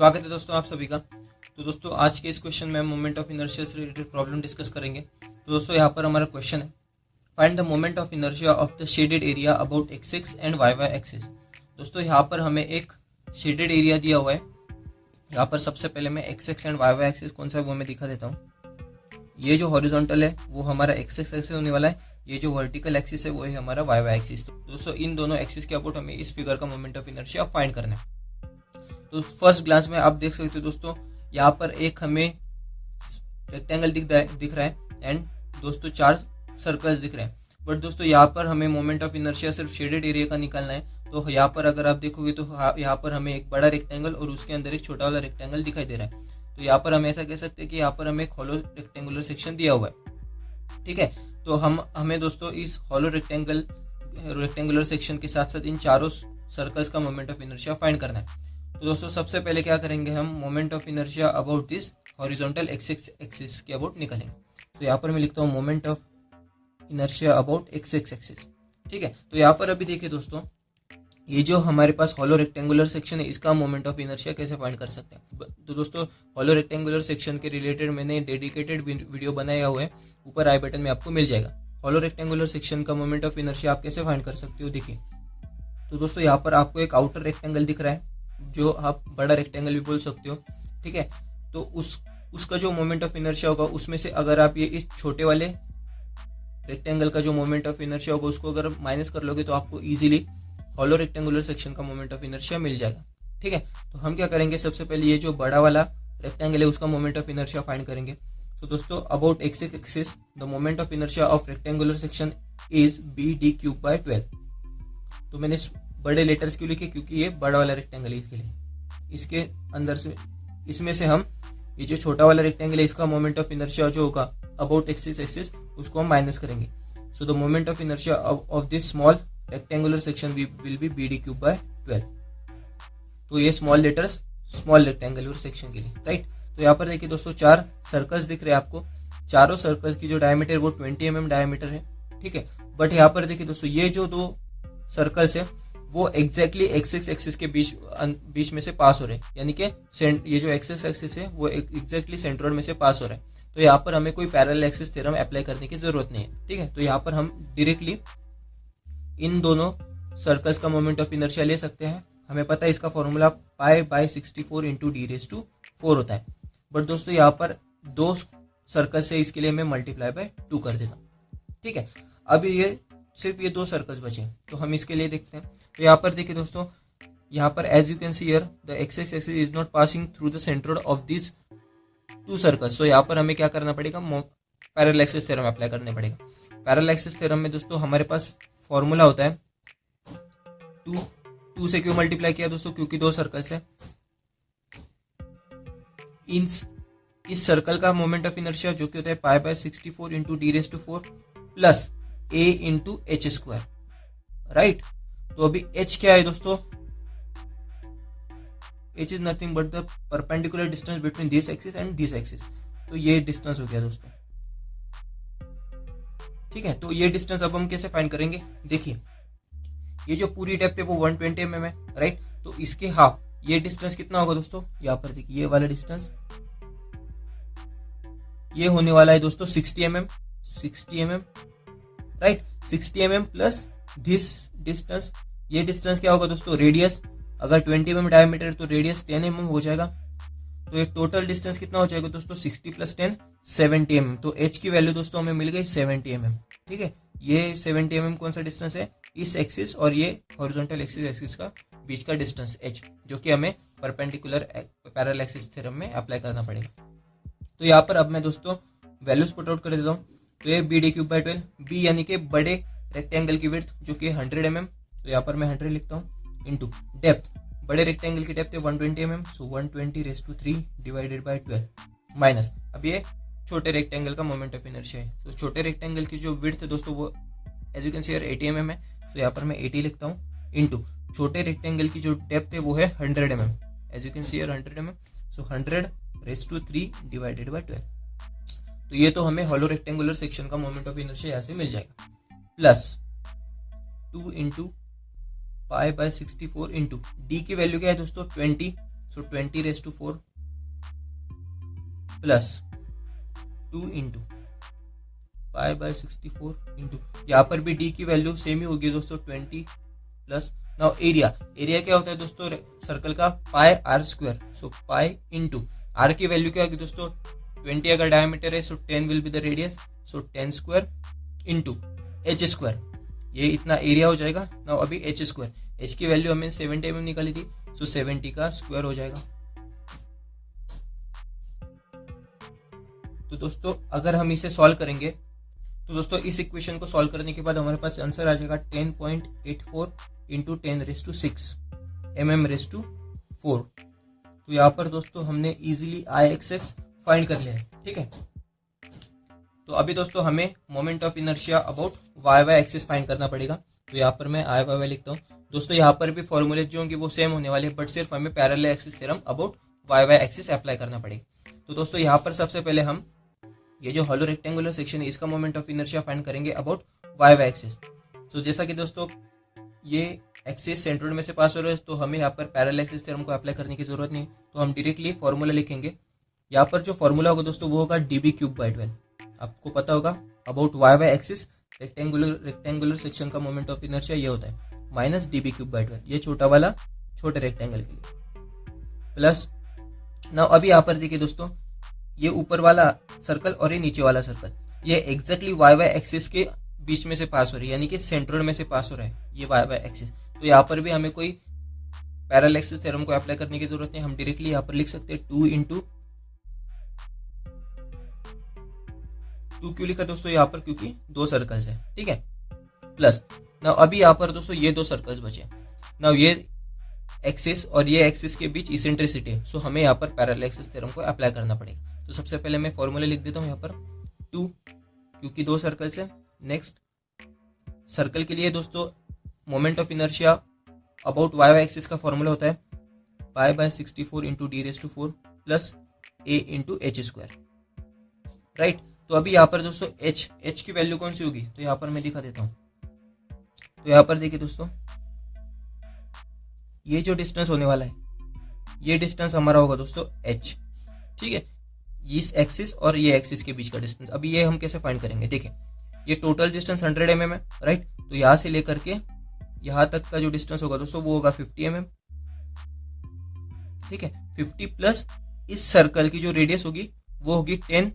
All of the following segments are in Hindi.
स्वागत है दोस्तों आप सभी का। तो दोस्तों आज के इस क्वेश्चन में हम मोमेंट ऑफ इनर्शिया से रिलेटेड प्रॉब्लम डिस्कस करेंगे। तो दोस्तों यहाँ पर हमारा क्वेश्चन है, find the moment of inertia of the shaded area about X X and Y Y axis. दोस्तों यहाँ पर हमें एक शेडेड एरिया दिया हुआ है। यहाँ पर सबसे पहले मैं X X and Y Y axis कौन सा है वो मैं दिखा देता हूँ। ये जो हॉरिजॉन्टल है वो हमारा एक्स एक्स एक्सिस होने वाला है, ये जो वर्टिकल एक्सिस है वो है हमारा वाई वाई एक्सिस। दोस्तों इन दोनों एक्सिस के अबाउट हमें इस फिगर का मोमेंट ऑफ इनर्शिया फाइंड करना है। तो फर्स्ट ग्लांस में आप देख सकते हो दोस्तों, यहाँ पर एक हमें रेक्टेंगल दिख रहा है एंड दोस्तों चार सर्कल्स दिख रहे हैं। बट दोस्तों यहाँ पर हमें मोमेंट ऑफ इनर्शिया सिर्फ शेडेड एरिया का निकालना है। तो यहाँ पर अगर आप देखोगे तो यहाँ पर हमें एक बड़ा रेक्टेंगल और उसके अंदर एक छोटा वाला रेक्टेंगल दिखाई दे रहा है। तो यहाँ पर हम ऐसा कह सकते हैं कि यहाँ पर हमें एक हॉलो रेक्टेंगुलर सेक्शन दिया हुआ है। ठीक है, तो हमें दोस्तों इस हॉलो रेक्टेंगुलर सेक्शन के साथ साथ इन चारों सर्कल्स का मोमेंट ऑफ इनर्शिया फाइंड करना है। तो दोस्तों सबसे पहले क्या करेंगे, हम moment of inertia about this horizontal axis के अबाउट निकालेंगे। तो यहाँ पर मैं लिखता हूँ moment of inertia about X axis. ठीक है, तो यहाँ पर अभी देखिए दोस्तों, ये जो हमारे पास हॉलो रेक्टेंगुलर सेक्शन है इसका मोमेंट ऑफ इनर्शिया कैसे फाइंड कर सकते हैं। तो दोस्तों हॉलो रेक्टेंगुलर सेक्शन के रिलेटेड मैंने डेडिकेटेड वीडियो बनाया हुआ है, ऊपर आई बटन में आपको मिल जाएगा। हॉलो रेक्टेंगुलर सेक्शन का मोमेंट ऑफ इनर्शिया आप कैसे फाइंड कर सकते हो, देखिए। तो दोस्तों यहाँ पर आपको एक आउटर रेक्टेंगल दिख रहा है, जो आप बड़ा रेक्टेंगल भी बोल सकते हो। ठीक है, तो उसका जो मोमेंट ऑफ इनर्शिया होगा उसमें से अगर आप ये इस छोटे वाले रेक्टेंगल का जो मोमेंट ऑफ इनर्शिया होगा उसको अगर माइनस कर लोगे तो आपको इजीली हॉलो रेक्टेंगुलर सेक्शन का मोमेंट ऑफ इनर्शिया मिल जाएगा। ठीक है, तो हम क्या करेंगे, सबसे पहले ये जो बड़ा वाला रेक्टेंगल है उसका मोमेंट ऑफ इनर्शिया फाइंड करेंगे। तो दोस्तों about X axis the moment of inertia of rectangular section is B D cube by 12। तो मैंने बड़े लेटर्स क्यों लिखे, क्योंकि ये बड़ा वाला रेक्टेंगल है इसके लिए। इसके अंदर से इसमें से हम ये जो छोटा वाला रेक्टेंगल है इसका मोमेंट ऑफ इनर्शिया जो होगा अबाउट एक्सिस उसको हम माइनस करेंगे। So the moment of inertia of this small rectangular section will be B D cube by 12। तो ये small letters small rectangular section के लिए, राइट। तो यहाँ पर देखिए दोस्तों चार सर्कल्स दिख रहे हैं आपको। चारों सर्कल्स की जो डायमीटर वो 20 mm डायमीटर है। ठीक है, बट यहाँ पर देखिए दोस्तों ये जो दो सर्कल्स है वो एग्जैक्टली एक्सिस एक्सिस के बीच में से पास हो रहे हैं, यानी कि ये जो एक्सिस एक्सिस है वो एग्जैक्टली सेंट्रोइड में से पास हो रहा है। तो यहाँ पर हमें कोई पैरेलल एक्सिस थ्योरम अप्लाई करने की जरूरत नहीं है। ठीक है, तो यहाँ पर हम डायरेक्टली इन दोनों सर्कल्स का मोमेंट ऑफ इनर्शिया ले सकते हैं। हमें पता है इसका formula pi by 64 into D raise to 4 होता है। बट दोस्तों यहाँ पर दो सर्कल्स है, इसके लिए मैं मल्टीप्लाई बाय 2 कर देता हूँ। ठीक है, अभी ये सिर्फ ये दो सर्कल्स बचे, तो हम इसके लिए देखते हैं। तो यहाँ पर देखिए दोस्तों, यहाँ पर as you can see here the X axis is not passing through the centroid of this two circles. तो यहाँ पर हमें क्या करना पड़ेगा, पैरेलल एक्सिस थ्योरम अप्लाई करने पड़ेगा। पैरेलल एक्सिस थ्योरम में दोस्तों हमारे पास फॉर्मूला होता है 2 से क्यों मल्टीप्लाई किया दोस्तों, क्योंकि दो सर्कल्स है। इस सर्कल का मोमेंट ऑफ इनर्शिया जो कि होता है pi by 64 into D raise to 4 plus a into H square, right. तो अभी h क्या है दोस्तों, h is nothing but the perpendicular distance between this axis and this axis. तो ये डिस्टेंस हो गया दोस्तों। ठीक है, तो ये डिस्टेंस अब हम कैसे फाइंड करेंगे, देखिए ये जो पूरी डेप्थ है वो 120 mm है, राइट। तो इसके हाफ ये डिस्टेंस कितना होगा दोस्तों, यहाँ पर देखिए ये वाला डिस्टेंस ये होने वाला है दोस्तों 60 mm, right. 60 mm plus this distance, ये डिस्टेंस क्या होगा दोस्तों, रेडियस। अगर 20 mm डायमीटर तो रेडियस 10 mm हो जाएगा। तो ये टोटल डिस्टेंस कितना हो जाएगा दोस्तों, 60 प्लस 10 70 mm। तो h की वैल्यू दोस्तों हमें मिल गई 70 mm। ठीक है, ये 70 mm कौन सा डिस्टेंस है, इस एक्सिस और ये हॉरिजॉन्टल एक्सिस का बीच का डिस्टेंस h, जो कि हमें परपेंडिकुलर पैरेलल एक्सिस थ्योरम में अप्लाई करना पड़ेगा। तो यहाँ पर अब मैं दोस्तों वैल्यूज पुट आउट कर देता हूँ। तो ये B D cube by 12, B यानी कि बड़े रेक्टेंगल की विड्थ जो कि 100 mm, तो यहाँ पर मैं 100 लिखता हूँ, इंटू डेप्थ, बड़े रेक्टेंगल की डेप्थ है 120 mm, so 120 raise to 3 divided by 12 minus अब ये छोटे रेक्टेंगल का मोमेंट ऑफ इनर्शिया है। तो छोटे रेक्टेंगल की जो विड्थ है दोस्तों वो as you can see here 80 mm है, तो यहाँ पर मैं 80 लिखता हूँ, इंटू छोटे रेक्टेंगल की जो डेप्थ है वो है 100 mm, as you can see here 100 mm, so 100 raise to 3 divided by 12। तो ये तो हमें हॉलो रेक्टेंगुलर सेक्शन का मोमेंट ऑफ इनर्शिया यहाँ से मिल जाएगा, plus 2 into pi by 64 into D की वैल्यू क्या है दोस्तों 20, सो 20⁴ प्लस 2 इंटू π/64 इंटू, यहाँ पर भी d की वैल्यू सेम ही होगी दोस्तों 20 प्लस, नाउ एरिया क्या होता है दोस्तों सर्कल का πr², so pi into r की वैल्यू क्या होगी दोस्तों 20 अगर डायमीटर है, सो 10 will be the radius, so 10² into h², ये इतना एरिया हो जाएगा। नाउ अभी h², h की वैल्यू हमें 70 mm निकाली थी, सो 70 का स्क्वायर हो जाएगा। तो दोस्तों अगर हम इसे सॉल्व करेंगे तो दोस्तों इस इक्वेशन को सॉल्व करने के बाद हमारे पास आंसर आ जाएगा 10.84 इंटू 10⁻⁶ mm⁻⁴। तो यहाँ पर दोस्तों हमने इजीली आई एक्सेस फाइंड कर लिया है, ठीक है। तो अभी दोस्तों हमें moment of inertia about Y Y axis find करना पड़ेगा। तो यहाँ पर मैं आई वाई वाई लिखता हूँ दोस्तों। यहाँ पर भी फॉर्मूले जो होंगे वो सेम होने वाले हैं, बट सिर्फ हमें parallel axis theorem about Y Y axis apply करना पड़ेगा। तो दोस्तों यहाँ पर सबसे पहले हम ये जो हॉलो रेक्टेंगुलर सेक्शन है इसका मोमेंट ऑफ इनर्शिया फाइंड करेंगे अबाउट वाई वाई एक्सिस। तो जैसा कि दोस्तों ये एक्सिस सेंट्रोइड में से पास हो रहा है, तो हमें यहाँ पर पैरेलल एक्सिस थ्योरम को अप्लाई करने की जरूरत नहीं, तो हम डायरेक्टली फॉर्मूला लिखेंगे। यहाँ पर जो फॉर्मूला होगा दोस्तों वो होगा dB³/12। आपको पता होगा about Y Y axis rectangular section का मोमेंट ऑफ इनर्शिया ये होता है माइनस dB³/12, ये छोटा वाला छोटे रेक्टेंगल के लिए, प्लस नाउ अभी यहाँ पर देखिए दोस्तों ये ऊपर वाला सर्कल और ये नीचे वाला सर्कल ये एग्जैक्टली वाई वाई एक्सिस के बीच में से पास हो रही है, यानी कि सेंट्रोइड में से पास हो रहा है ये वाई वाई एक्सिस। तो यहाँ पर भी हमें कोई पैरेलल एक्सिस थ्योरम को अप्लाई करने की जरूरत नहीं, हम डायरेक्टली यहाँ पर लिख सकते हैं 2 इंटू 2 क्यों लिखा दोस्तों यहाँ पर, क्योंकि दो सर्कल्स है, ठीक है, प्लस नाउ अभी यहाँ पर दोस्तों ये दो सर्कल्स बचे। नाउ ये एक्सिस और ये एक्सिस के बीच इसेंट्रिसिटी है, सो हमें यहाँ पर पैरेलल एक्सिस थ्योरम को अप्लाई करना पड़ेगा। तो सबसे पहले मैं फॉर्मूला लिख देता हूँ यहाँ पर 2, क्योंकि दो सर्कल्स है। नेक्स्ट सर्कल के लिए दोस्तों moment of inertia about Y Y axis का फॉर्मूला होता है π/64 into d⁴ plus a into h², right. तो अभी यहाँ पर दोस्तों h की वैल्यू कौन सी होगी, तो यहाँ पर मैं दिखा देता हूँ। तो यहाँ पर देखिए दोस्तों ये जो डिस्टेंस होने वाला है ये डिस्टेंस हमारा होगा दोस्तों h, ठीक है, इस एक्सिस और ये एक्सिस के बीच का डिस्टेंस। अभी ये हम कैसे फाइंड करेंगे, देखिए ये टोटल डिस्टेंस 100 mm है, राइट। तो यहाँ से लेकर के यहाँ तक का जो डिस्टेंस होगा दोस्तों वो होगा 50 mm, ठीक है। 50 प्लस इस सर्कल की जो रेडियस होगी वो होगी 10,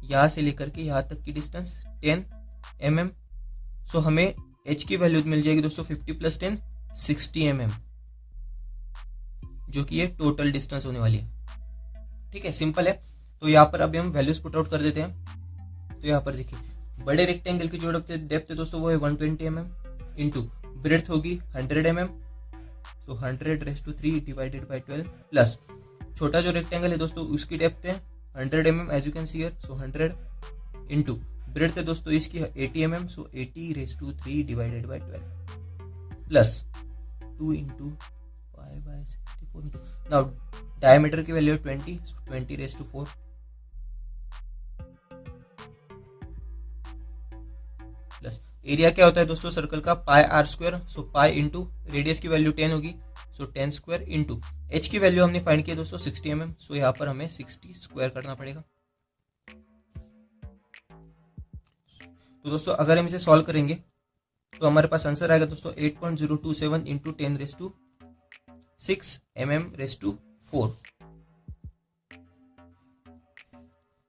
यहाँ से लेकर के यहाँ तक की डिस्टेंस 10 mm। सो हमें h की वैल्यू मिल जाएगी दोस्तों 50 प्लस 10 60 mm, जो कि ये टोटल डिस्टेंस होने वाली है, ठीक है, सिंपल है। तो यहाँ पर अभी हम वैल्यूज पुट आउट कर देते हैं। तो यहाँ पर देखिए बड़े रेक्टेंगल की जो डेप्थ है दोस्तों वो है 120 mm इंटू ब्रेड्थ होगी 100 mm, तो 100⁻³ डिवाइडेड बाई 12 प्लस छोटा जो रेक्टेंगल है दोस्तों उसकी डेप्थ है 100 mm as you can see here, so 100 into breadth है दोस्तों इसकी 80 mm, so 80⁻³ divided by 12 plus 2 into π/64 into, now diameter की वैल्यू 20, सो 20⁻⁴ प्लस एरिया क्या होता है दोस्तों सर्कल का πr², so pi into radius की वैल्यू 10 होगी, सो 10² इंटू h की वैल्यू हमने फाइंड किया दोस्तों 60 mm, सो यहाँ पर हमें 60 स्क्वायर करना पड़ेगा। तो दोस्तों अगर हम इसे सॉल्व करेंगे तो हमारे पास आंसर आएगा दोस्तों 8.027 इंटू 10⁶ mm⁴।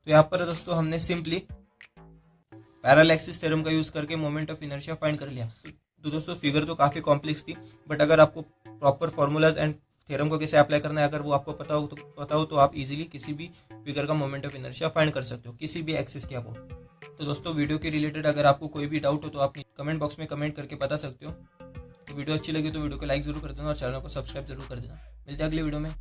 तो यहाँ पर दोस्तों हमने सिंपली पैरेलल एक्सिस थ्योरम का यूज करके मोमेंट ऑफ इनर्शिया फाइंड कर लिया। तो दोस्तों फिगर तो काफी कॉम्प्लेक्स थी, बट अगर आपको प्रॉपर फॉर्मूलाज एंड थ्योरम को कैसे अप्लाई करना है अगर वो आपको पता हो तो आप इजीली किसी भी फिगर का मोमेंट ऑफ इनर्शिया फाइंड कर सकते हो किसी भी एक्सिस के अबाउट। तो दोस्तों वीडियो के रिलेटेड अगर आपको कोई भी डाउट हो तो आप कमेंट बॉक्स में कमेंट करके बता सकते हो। तो वीडियो अच्छी लगी तो वीडियो को लाइक जरूर कर देना और चैनल को सब्सक्राइब जरूर कर देना। मिलते हैं अगले वीडियो में।